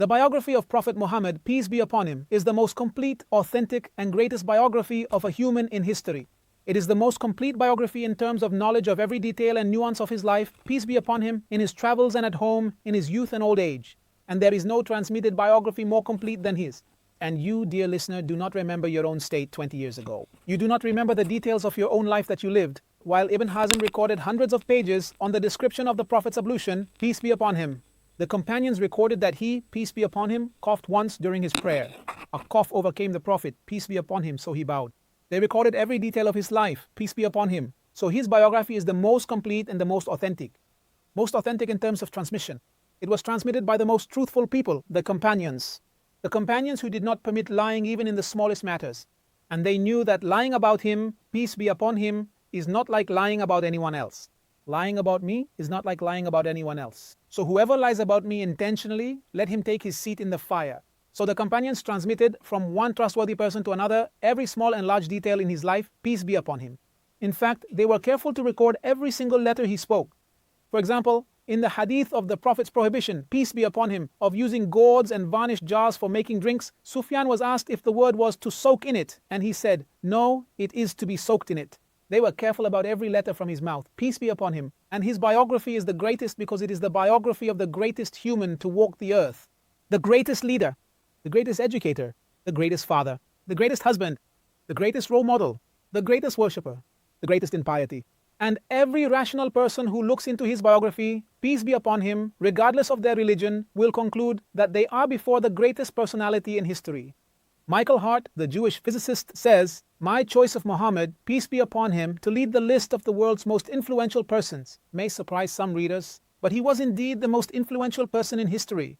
The biography of Prophet Muhammad, peace be upon him, is the most complete, authentic, and greatest biography of a human in history. It is the most complete biography in terms of knowledge of every detail and nuance of his life, peace be upon him, in his travels and at home, in his youth and old age. And there is no transmitted biography more complete than his. And you, dear listener, do not remember your own state 20 years ago. You do not remember the details of your own life that you lived, while Ibn Hazm recorded hundreds of pages on the description of the Prophet's ablution, peace be upon him. The companions recorded that he, peace be upon him, coughed once during his prayer. A cough overcame the Prophet, peace be upon him, so he bowed. They recorded every detail of his life, peace be upon him. So his biography is the most complete and the most authentic. Most authentic in terms of transmission. It was transmitted by the most truthful people, the companions. The companions who did not permit lying even in the smallest matters. And they knew that lying about him, peace be upon him, is not like lying about anyone else. Lying about me is not like lying about anyone else. So whoever lies about me intentionally, let him take his seat in the fire. So the companions transmitted from one trustworthy person to another every small and large detail in his life, peace be upon him. In fact, they were careful to record every single letter he spoke. For example, in the hadith of the Prophet's prohibition, peace be upon him, of using gourds and varnished jars for making drinks, Sufyan was asked if the word was to soak in it, and he said, no, it is to be soaked in it. They were careful about every letter from his mouth, peace be upon him. And his biography is the greatest because it is the biography of the greatest human to walk the earth. The greatest leader, the greatest educator, the greatest father, the greatest husband, the greatest role model, the greatest worshipper, the greatest in piety. And every rational person who looks into his biography, peace be upon him, regardless of their religion, will conclude that they are before the greatest personality in history. Michael Hart, the Jewish physicist, says, my choice of Muhammad, peace be upon him, to lead the list of the world's most influential persons may surprise some readers, but he was indeed the most influential person in history.